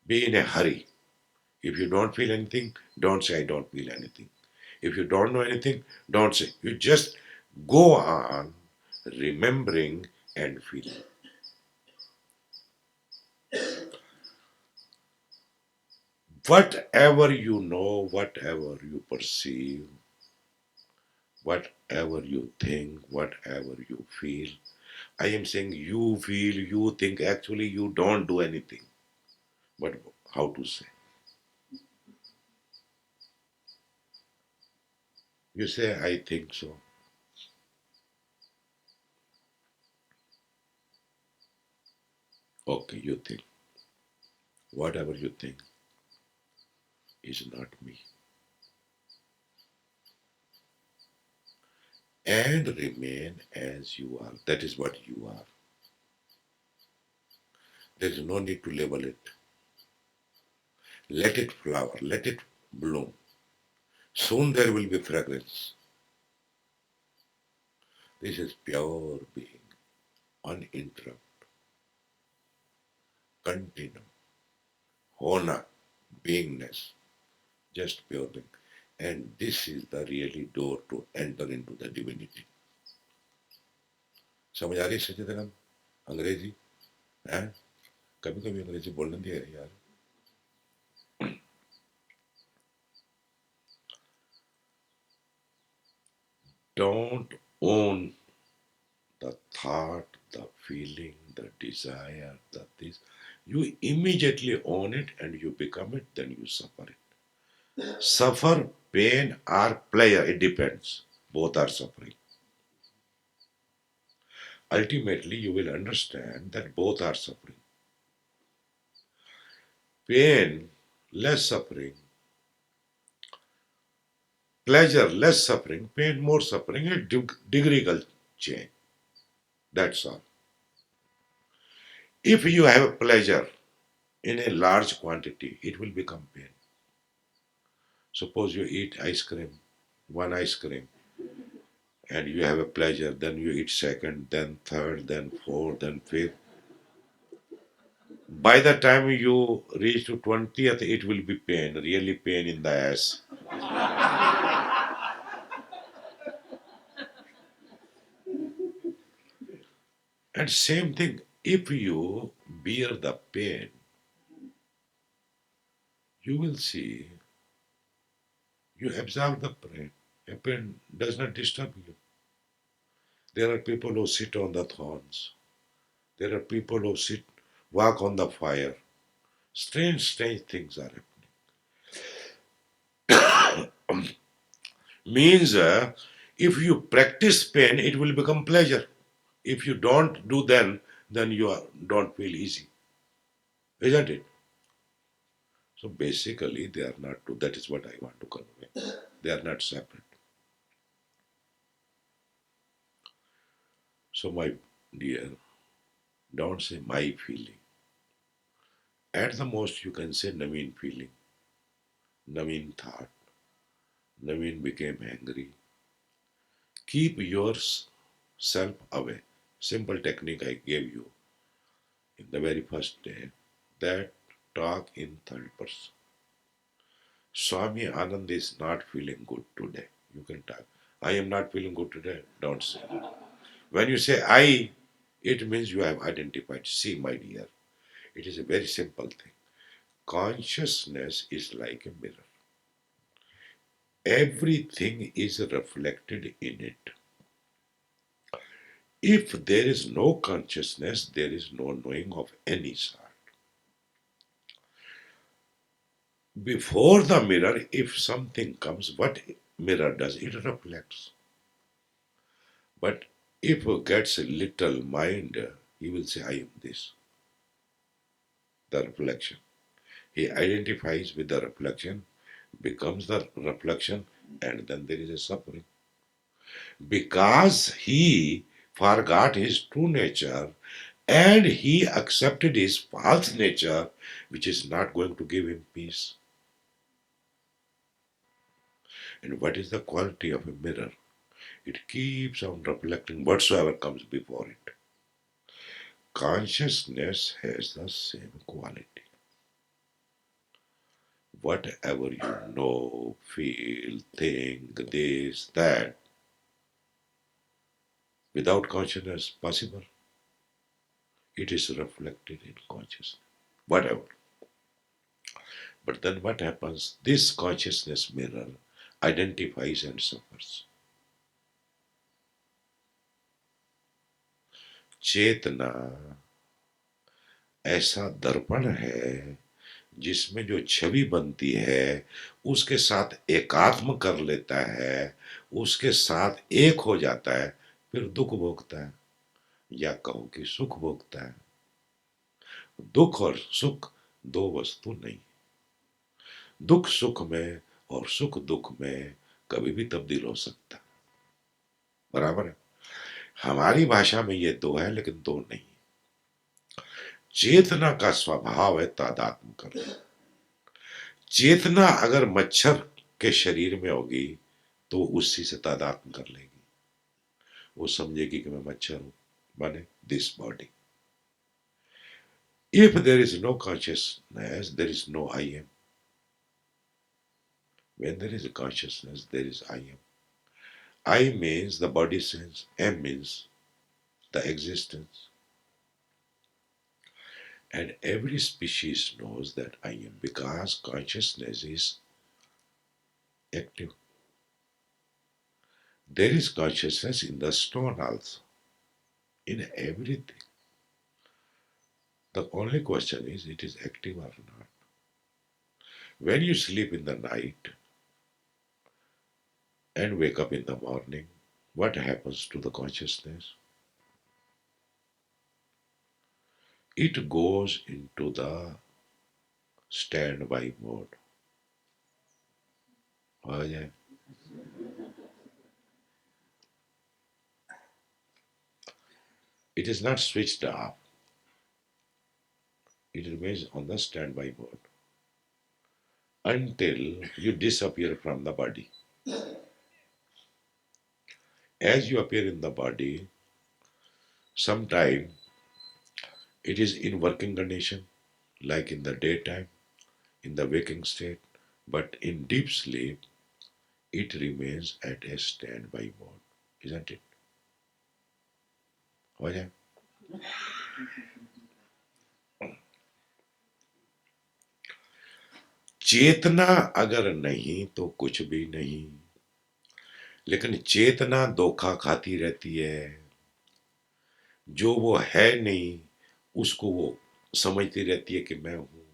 be in a hurry. If you don't feel anything, don't say I don't feel anything. If you don't know anything, don't say. You just go on remembering and feeling. Whatever you know, whatever you perceive, whatever you think, whatever you feel. I am saying you feel, you think, actually you don't do anything. But how to say? You say, I think so. Okay, you think. Whatever you think is not me. And remain as you are. That is what you are. There is no need to label it. Let it flower, let it bloom. Soon there will be fragrance. This is pure being, uninterrupted, continuum, hona, beingness, just pure being. And this is the really door to enter into the divinity. समझ आ रही है सचेतन अंग्रेजी है कभी कभी अंग्रेजी बोलने दिया यार don't own the thought, the feeling, the desire, the this. You immediately own it and you become it, then you suffer it. Suffer, pain, or pleasure, it depends. Both are suffering. Ultimately, you will understand that both are suffering. Pain, less suffering. Pleasure, less suffering. Pain, more suffering. A degree change. That's all. If you have a pleasure in a large quantity, it will become pain. Suppose you eat ice cream, one ice cream, and you have a pleasure, then you eat second, then third, then fourth, then fifth. By the time you reach to 20th, it will be pain, really pain in the ass. And same thing, if you bear the pain, you will see, you absorb the pain. A pain does not disturb you. There are people who sit on the thorns. There are people who walk on the fire. Strange, strange things are happening. Means if you practice pain, it will become pleasure. If you don't do then you don't feel easy, isn't it? So basically, they are not two. That is what I want to convey. They are not separate. So my dear, don't say my feeling. At the most, you can say Naveen feeling. Naveen thought. Naveen became angry. Keep yourself away. Simple technique I gave you in the very first day. That talk in third person. Swami Anand is not feeling good today. You can talk. I am not feeling good today. Don't say. When you say I, it means you have identified. See, my dear, it is a very simple thing. Consciousness is like a mirror. Everything is reflected in it. If there is no consciousness, there is no knowing of any sort. Before the mirror, if something comes, what mirror does? It reflects. But if it gets a little mind, he will say, I am this. The reflection. He identifies with the reflection, becomes the reflection, and then there is a suffering. Because he forgot his true nature and he accepted his false nature, which is not going to give him peace. And what is the quality of a mirror? It keeps on reflecting whatsoever comes before it. Consciousness has the same quality. Whatever you know, feel, think, this, that, without consciousness possible, it is reflected in consciousness. Whatever. But then what happens? This consciousness mirror identifies and suffers. चेतना ऐसा दर्पण है जिसमें जो छवि बनती है उसके साथ एकात्म कर लेता है, उसके साथ एक हो जाता है, फिर दुख भोगता है या कहो कि सुख भोगता है। दुख और सुख दो वस्तु नहीं। दुख सुख में और सुख दुख में कभी भी तब्दील हो सकता है। बराबर है। हमारी भाषा में ये दो है लेकिन दो नहीं। चेतना का स्वभाव है तादात्म्य करना। चेतना अगर मच्छर के शरीर में होगी तो उसी से तादात्म्य कर लेगी। वो समझेगी कि मैं मच्छर हूं, माने this body. If there is no consciousness, there is no I am. When there is a consciousness, there is I am. I means the body sense, M means the existence. And every species knows that I am because consciousness is active. There is consciousness in the stone also, in everything. The only question is it is active or not. When you sleep in the night and wake up in the morning, what happens to the consciousness? It goes into the standby mode. Oh, yeah. It is not switched off. It remains on the standby mode until you disappear from the body. As you appear in the body, sometime it is in working condition, like in the daytime, in the waking state, but in deep sleep, it remains at a standby mode, isn't it? Oh, yeah. चेतना अगर नहीं तो कुछ भी नहीं, लेकिन चेतना धोखा खाती रहती है। जो वो है नहीं उसको वो समझती रहती है कि मैं हूं।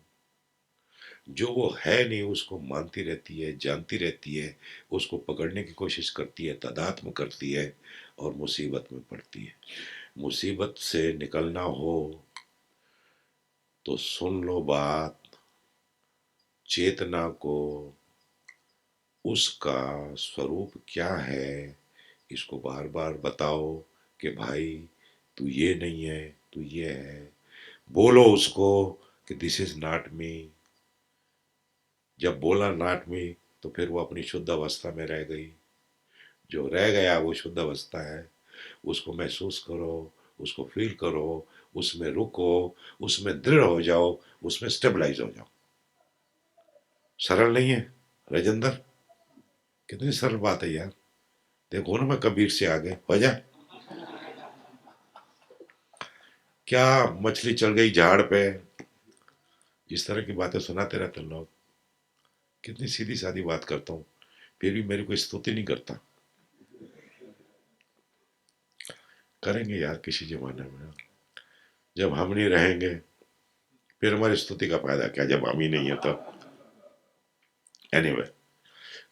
जो वो है नहीं उसको मानती रहती है, जानती रहती है, उसको पकड़ने की कोशिश करती है, तादात्म्य करती है और मुसीबत में पड़ती है। मुसीबत से निकलना हो तो सुन लो बात, चेतना को उसका स्वरूप क्या है इसको बार बार बताओ कि भाई तू ये नहीं है, तू ये है। बोलो उसको कि दिस इज नॉट मी। जब बोला नॉट मी तो फिर वो अपनी शुद्ध अवस्था में रह गई। जो रह गया वो शुद्ध अवस्था है। उसको महसूस करो, उसको फील करो, उसमें रुको, उसमें दृढ़ हो जाओ, उसमें स्टेबलाइज हो जाओ। सरल नहीं है राजेंद्र? कितनी सरल बात है यार। देखो ना मैं कबीर से आगे हो जा। क्या मछली चढ़ गई झाड़ पे, इस तरह की बातें सुनाते रहते हैं लोग। कितनी सीधी सादी बात करता हूँ, फिर भी मेरी कोई स्तुति नहीं करता। करेंगे यार किसी जमाने में, जब हम नहीं रहेंगे फिर हमारी स्तुति का फायदा क्या, जब हम ही नहीं है तब। Anyway,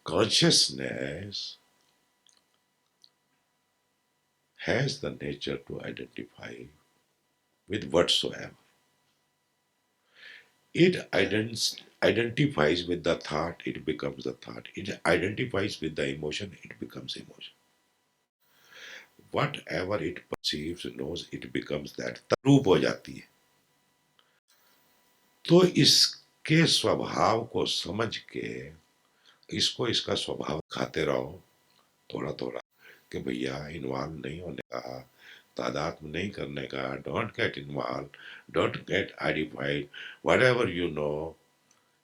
consciousness has the nature to identify with whatsoever. It identifies with the thought, it becomes the thought. It identifies with the emotion, it becomes emotion. Whatever it perceives, knows, it becomes that. रूप हो जाती है। तो इसके स्वभाव को समझ के इसको इसका स्वभाव खाते रहो थोड़ा थोड़ा, कि भैया इन्वॉल्व नहीं होने का, तादात्म नहीं करने का, don't get involve, don't get identified, whatever you know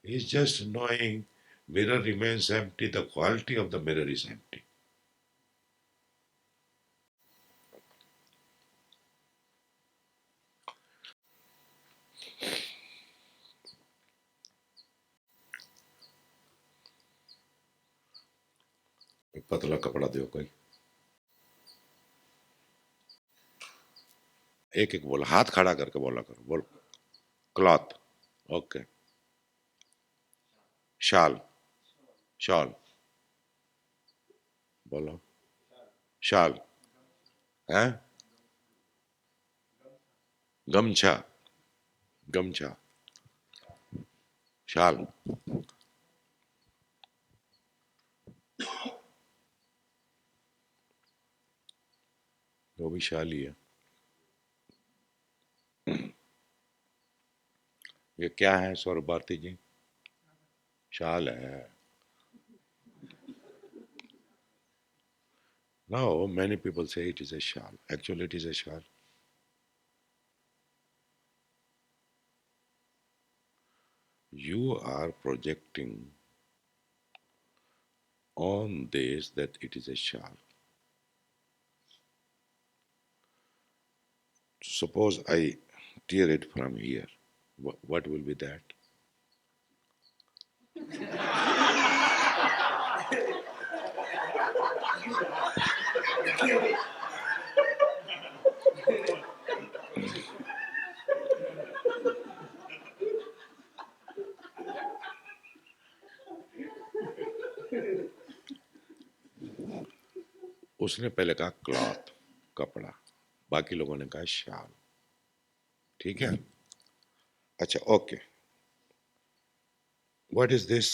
is just knowing mirror remains empty, the quality of the mirror is empty. पतला कपड़ा दो कोई, एक एक बोला, हाथ खड़ा करके बोला करो, बोलो। Cloth, okay. शाल, शॉल, बोलो। शाल है, गमछा, गमछा, शाल। वो भी शाल ही है। ये क्या है सौरभ भारती जी? शाल है। No, many people say it is a shawl. Actually, it is a shawl. You are projecting on this that it is a shawl. Suppose I tear it from here. What will be that? उसने पहले कहा cloth, कपड़ा, बाकी लोगों ने कहा शाल। ठीक है, अच्छा okay. What is this?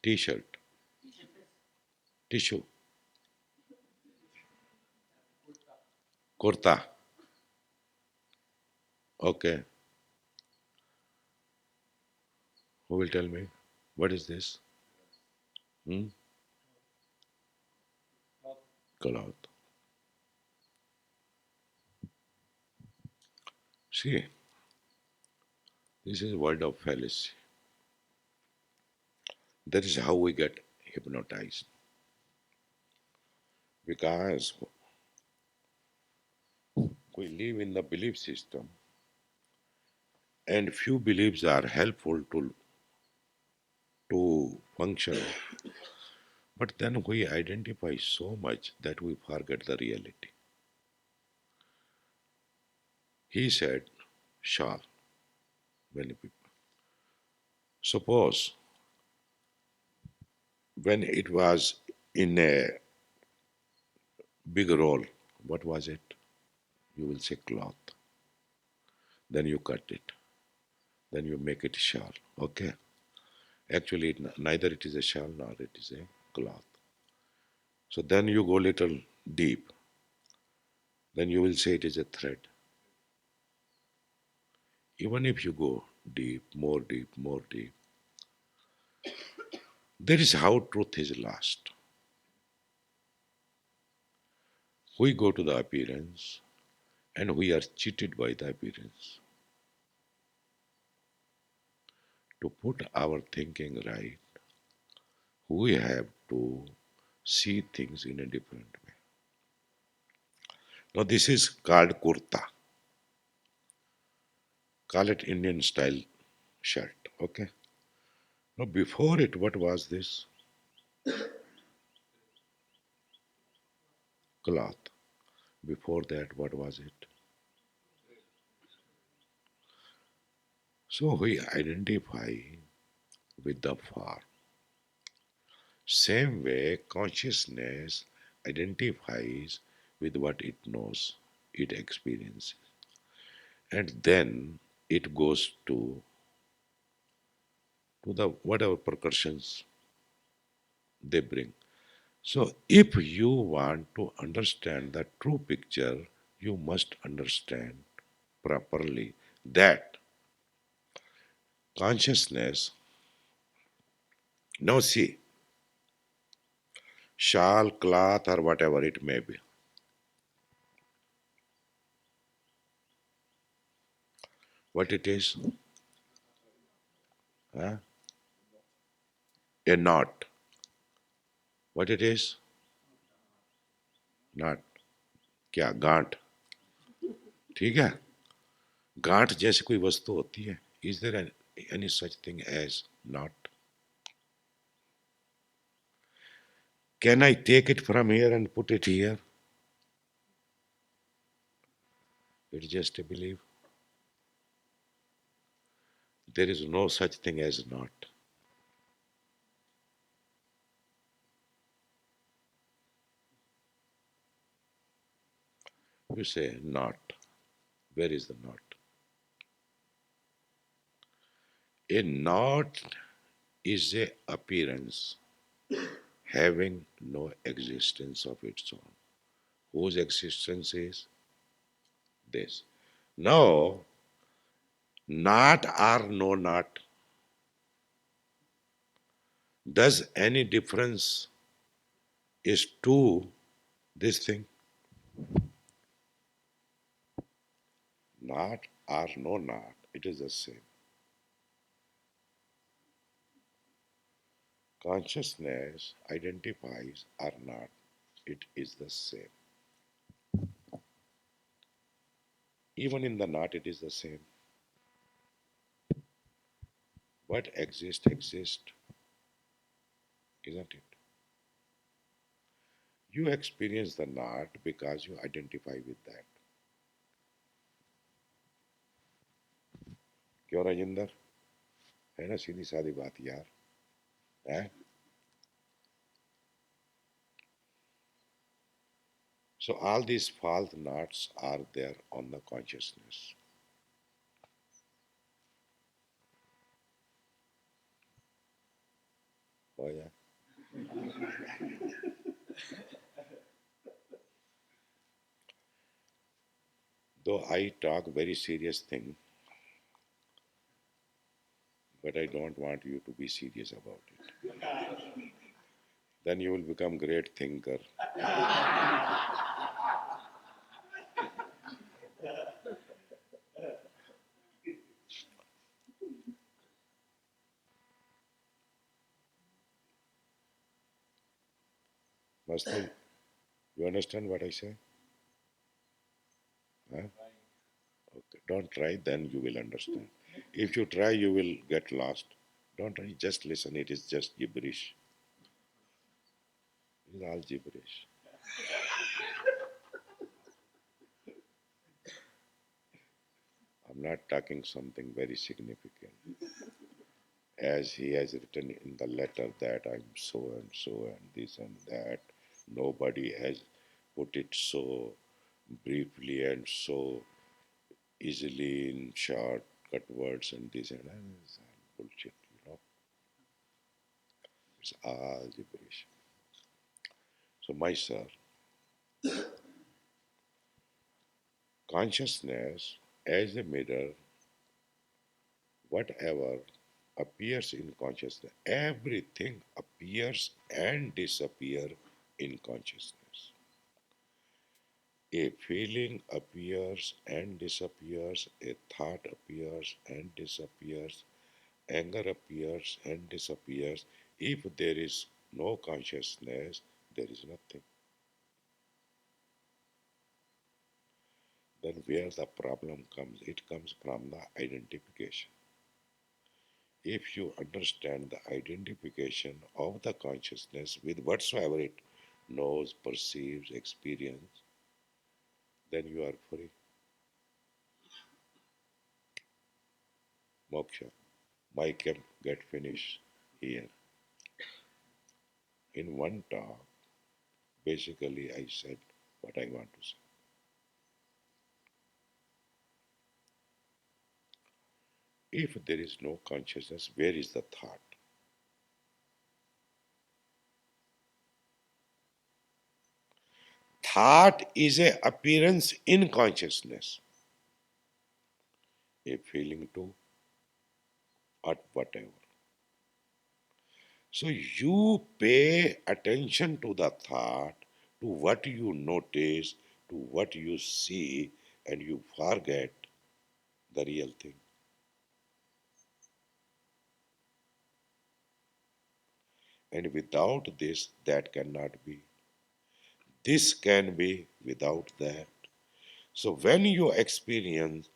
T shirt, tissue, kurta, okay. Who will tell me what is this? Cloth. See, this is word of fallacy. That is how we get hypnotized. Because we live in the belief system, and few beliefs are helpful to function. But then we identify so much that we forget the reality. He said, shawl, many people. Suppose when it was in a big roll, what was it? You will say cloth. Then you cut it. Then you make it shawl. Okay. Actually, neither it is a shawl nor it is a cloth. So then you go little deep. Then you will say it is a thread. Even if you go deep, more deep, more deep, that is how truth is lost. We go to the appearance and we are cheated by the appearance. To put our thinking right, we have to see things in a different way. Now, this is called kurta. Call it Indian style shirt, okay? Now, before it, what was this? Cloth. Before that, what was it? So we identify with the form. Same way, consciousness identifies with what it knows, it experiences, and then it goes to the whatever percussions they bring. So, if you want to understand the true picture, you must understand properly that consciousness. Now, see, shawl, cloth, or whatever it may be, what it is, huh? A knot. What it is? Knot. क्या गांठ? ठीक है, गांठ जैसी कोई वस्तु होती है? Is there any such thing as knot? Can I take it from here and put it here? It's just a belief. There is no such thing as knot. You say knot. Where is the knot? A knot is a appearance having no existence of its own. Whose existence is this? Now, knot or no knot, does any difference is to this thing? Knot or no knot, it is the same. Consciousness identifies or not, it is the same. Even in the knot, it is the same. What exists, exists, isn't it? You experience the knot because you identify with that. क्यों राजेंद्र? है ना सीधी सादी बात यार, है? So all these false knots are there on the consciousness. Oh yeah. Though I talk very serious thing, but I don't want you to be serious about it. Then you will become great thinker. Mustang, you understand what I say? Huh? Okay. Don't try, then you will understand. If you try, you will get lost. Don't try, just listen. It is just gibberish. It is all gibberish. I'm not talking something very significant. As he has written in the letter that I'm so and so and this and that, nobody has put it so briefly and so easily in short cut words and this and that. It's all bullshit, you know. It's all gibberish. So, my sir, consciousness as a mirror, whatever appears in consciousness, everything appears and disappears in consciousness. A feeling appears and disappears, a thought appears and disappears, anger appears and disappears. If there is no consciousness, there is nothing. Then where the problem comes? It comes from the identification. If you understand the identification of the consciousness with whatsoever it knows, perceives, experiences, then you are free. Moksha. I can get finished here. In one talk, basically I said what I want to say. If there is no consciousness, where is the thought? Thought is a appearance in consciousness, a feeling too, or whatever. So you pay attention to the thought, to what you notice, to what you see, and you forget the real thing. And without this, that cannot be. This can be without that. So when you experience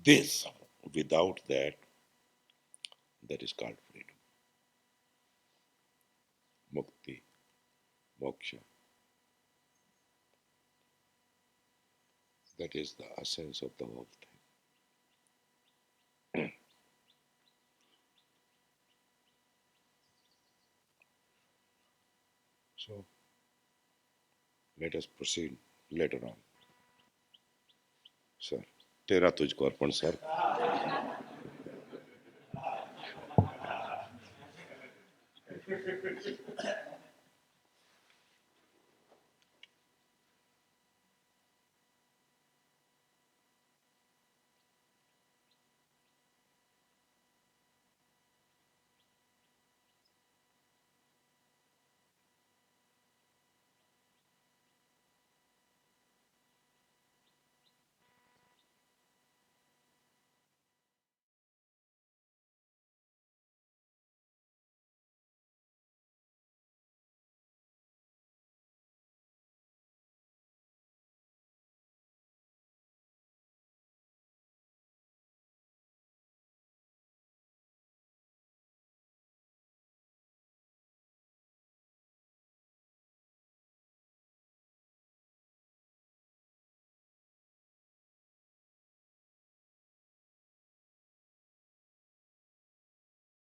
this without that, that is called freedom, mukti, moksha. That is the essence of the whole thing. So let us proceed later on. Sir तेरा तुझको अर्पण sir